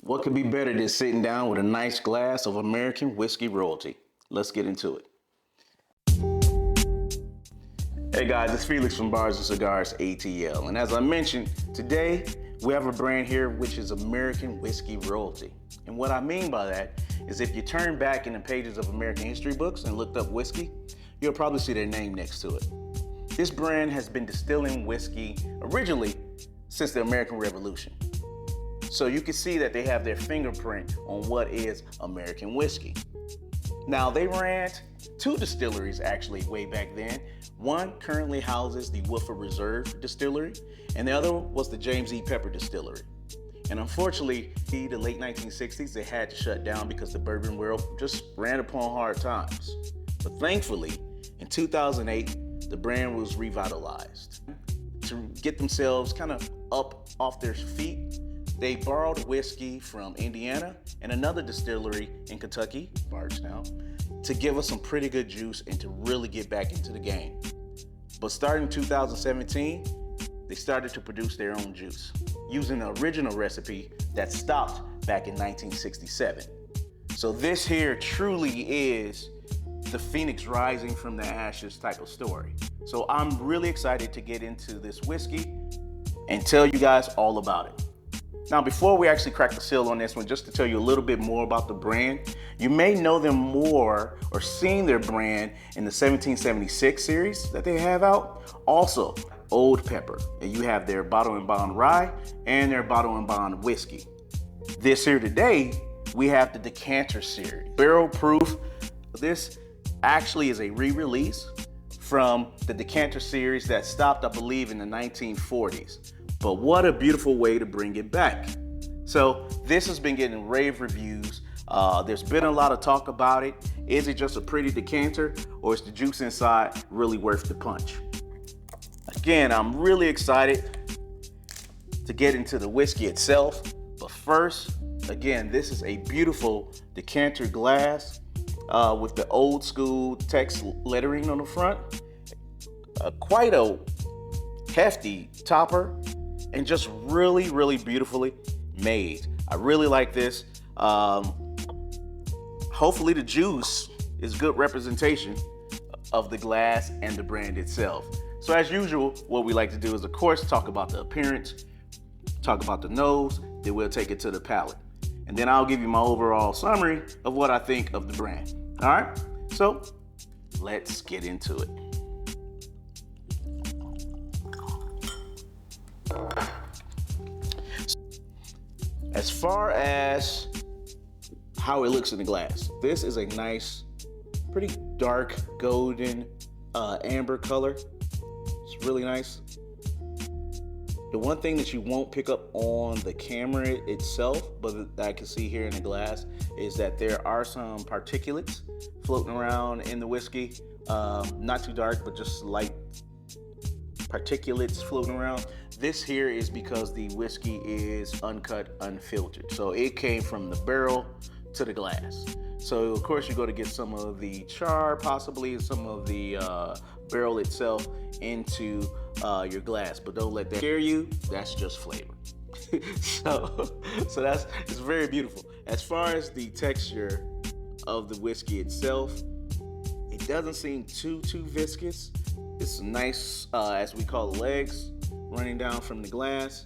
What could be better than sitting down with a nice glass of American whiskey royalty? Let's get into it. Hey guys, it's Felix from Bars and Cigars ATL. And as I mentioned, today we have a brand here which is American whiskey royalty. And what I mean by that is if you turn back in the pages of American history books and looked up whiskey, you'll probably see their name next to it. This brand has been distilling whiskey originally since the American Revolution. So you can see that they have their fingerprint on what is American whiskey. Now they ran two distilleries actually way back then. One currently houses the Woodford Reserve Distillery, and the other was the James E. Pepper Distillery. And unfortunately, in the late 1960s, they had to shut down because the bourbon world just ran upon hard times. But thankfully, in 2008, the brand was revitalized. To get themselves kind of up off their feet, they borrowed whiskey from Indiana and another distillery in Kentucky, Bardstown, to give us some pretty good juice and to really get back into the game. But starting in 2017, they started to produce their own juice using the original recipe that stopped back in 1967. So this here truly is the phoenix rising from the ashes type of story. So I'm really excited to get into this whiskey and tell you guys all about it. Now, before we actually crack the seal on this one, just to tell you a little bit more about the brand, you may know them more or seen their brand in the 1776 series that they have out. Also, Old Pepper, and you have their bottle and bond rye and their bottle and bond whiskey. This here today, we have the Decanter series. Barrel proof. This actually is a re-release from the Decanter series that stopped, I believe, in the 1940s. But what a beautiful way to bring it back. So this has been getting rave reviews. There's been a lot of talk about it. Is it just a pretty decanter, or is the juice inside really worth the punch? Again, I'm really excited to get into the whiskey itself. But first, again, this is a beautiful decanter glass with the old school text lettering on the front. Quite a hefty topper. And just really, really beautifully made. I really like this. Hopefully the juice is good representation of the glass and the brand itself. So as usual, what we like to do is, of course, talk about the appearance, talk about the nose, then we'll take it to the palate. And then I'll give you my overall summary of what I think of the brand. All right, so let's get into it. As far as how it looks in the glass, this is a nice, pretty dark golden amber color. It's really nice. The one thing that you won't pick up on the camera itself, but that I can see here in the glass, is that there are some particulates floating around in the whiskey. Not too dark, but just light particulates floating around. This here is because the whiskey is uncut, unfiltered. So it came from the barrel to the glass. So of course you're going to get some of the char, possibly some of the barrel itself into your glass, but don't let that scare you. That's just flavor. so it's very beautiful. As far as the texture of the whiskey itself, it doesn't seem too viscous. It's nice, as we call the legs, running down from the glass.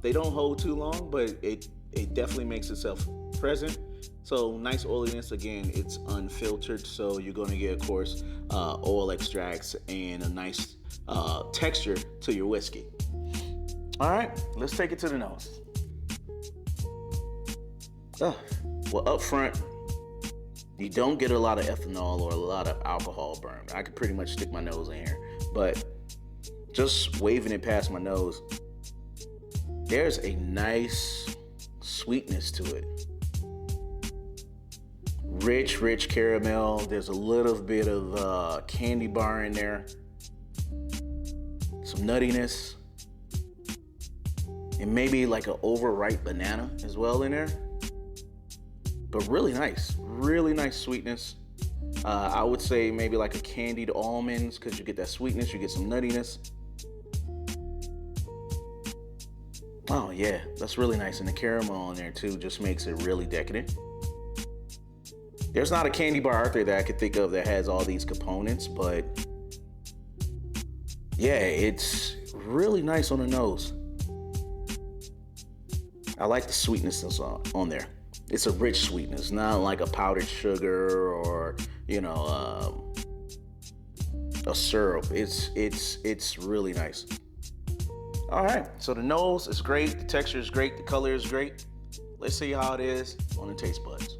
They don't hold too long, but it definitely makes itself present. So nice oiliness. Again, it's unfiltered, so you're going to get, of course, oil extracts and a nice texture to your whiskey. All right, let's take it to the nose. Well, up front, you don't get a lot of ethanol or a lot of alcohol burn. I could pretty much stick my nose in here, but just waving it past my nose, there's a nice sweetness to it. Rich caramel. There's a little bit of candy bar in there. Some nuttiness. And maybe like an overripe banana as well in there. But really nice sweetness. I would say maybe like a candied almonds, because you get that sweetness, you get some nuttiness. Oh yeah, that's really nice. And the caramel on there too just makes it really decadent. There's not a candy bar out there that I could think of that has all these components, but yeah, it's really nice on the nose. I like the sweetness that's on there. It's a rich sweetness, not like a powdered sugar or a syrup. It's really nice. All right, so the nose is great, the texture is great, the color is great. Let's see how it is on the taste buds.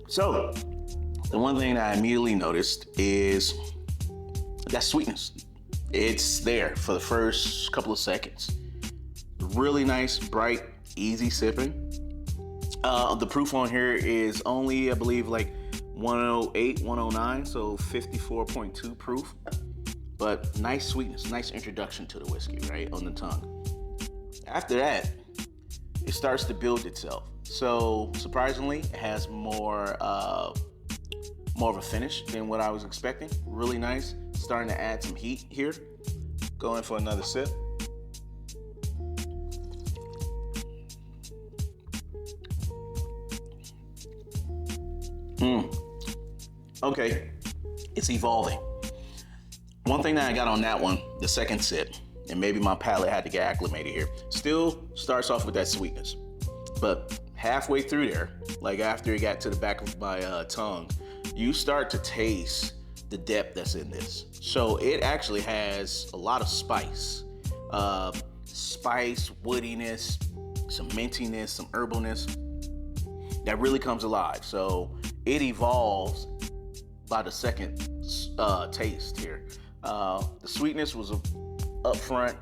So, the one thing that I immediately noticed is that sweetness. It's there for the first couple of seconds. Really nice, bright, easy sipping. The proof on here is only, I believe, like 108, 109, so 54.2 proof. But nice sweetness, nice introduction to the whiskey, right, on the tongue. After that, it starts to build itself. So surprisingly, it has more of a finish than what I was expecting. Really nice. Starting to add some heat here. Going for another sip. Okay, it's evolving. One thing that I got on that one, the second sip, and maybe my palate had to get acclimated here, still starts off with that sweetness. But halfway through there, like after it got to the back of my tongue, you start to taste the depth that's in this. So it actually has a lot of spice, woodiness, some mintiness, some herbalness that really comes alive. So it evolves by the second taste here. The sweetness was up front.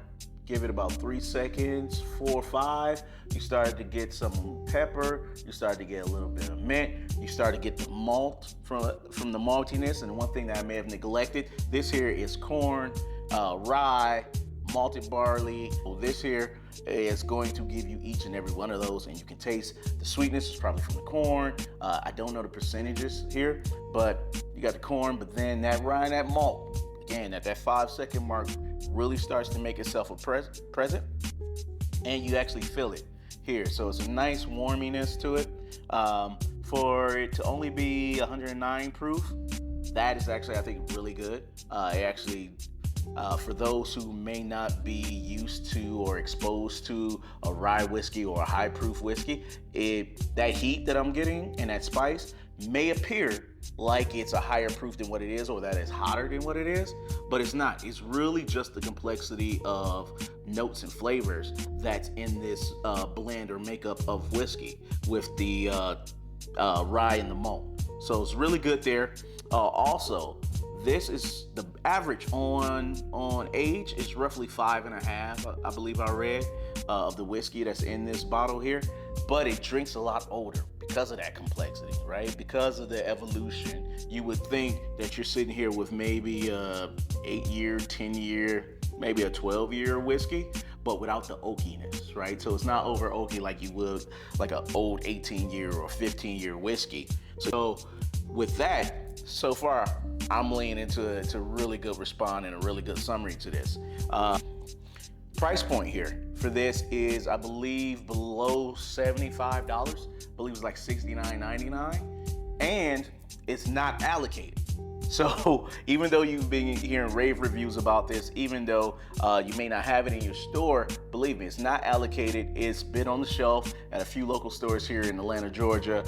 Give it about 3 seconds, 4 or 5. You started to get some pepper. You started to get a little bit of mint. You started to get the malt from the maltiness. And one thing that I may have neglected, this here is corn, rye, malted barley. So this here is going to give you each and every one of those, and you can taste the sweetness is probably from the corn. I don't know the percentages here, but you got the corn, but then that rye and that malt, again, at that 5-second mark, really starts to make itself present, and you actually feel it here. So it's a nice warminess to it. For it to only be 109 proof, that is actually, I think, really good. For those who may not be used to or exposed to a rye whiskey or a high proof whiskey, that heat that I'm getting and that spice may appear like it's a higher proof than what it is, or that it's hotter than what it is, but it's not. It's really just the complexity of notes and flavors that's in this blend or makeup of whiskey with the rye and the malt. So it's really good there. Also, this is the average on age is roughly 5.5, I believe I read, of the whiskey that's in this bottle here, but it drinks a lot older because of that complexity, right? Because of the evolution. You would think that you're sitting here with maybe a 8-year, 10-year, maybe a 12-year whiskey, but without the oakiness, right? So it's not over oaky like you would like an old 18-year or 15-year whiskey. So with that, so far, I'm leaning into a really good response and a really good summary to this. Price point here for this is, I believe, below $75. I believe it's like $69.99, and it's not allocated. So even though you've been hearing rave reviews about this, even though you may not have it in your store, believe me, it's not allocated. It's been on the shelf at a few local stores here in Atlanta, Georgia.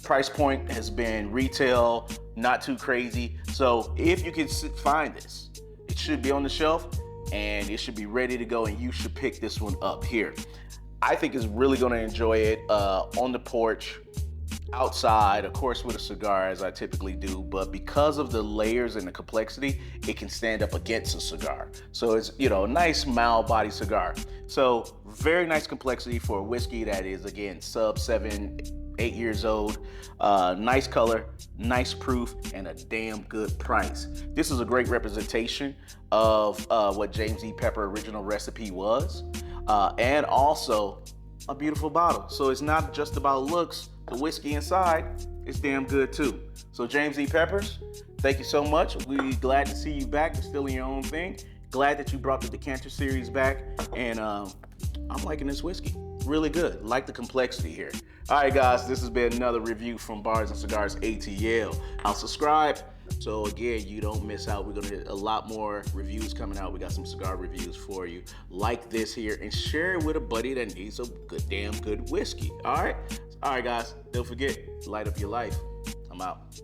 Price point has been retail, not too crazy. So if you can find this, it should be on the shelf and it should be ready to go, and you should pick this one up here. I think it's really gonna enjoy it on the porch, outside, of course, with a cigar, as I typically do, but because of the layers and the complexity, it can stand up against a cigar. So it's, a nice mild body cigar. So very nice complexity for a whiskey that is, again, sub 7-8 years old. Nice color, nice proof, and a damn good price. This is a great representation of what James E. Pepper original recipe was, and also a beautiful bottle. So it's not just about looks, the whiskey inside is damn good too. So James E. Peppers, thank you so much. We glad to see you back, distilling your own thing. Glad that you brought the Decanter series back, and I'm liking this whiskey. Really good. Like the complexity here. All right, guys, this has been another review from Bars and Cigars ATL. Now subscribe so again you don't miss out. We're gonna get a lot more reviews coming out. We got some cigar reviews for you. Like this here and share it with a buddy that needs a damn good whiskey. All right, guys. Don't forget, light up your life. I'm out.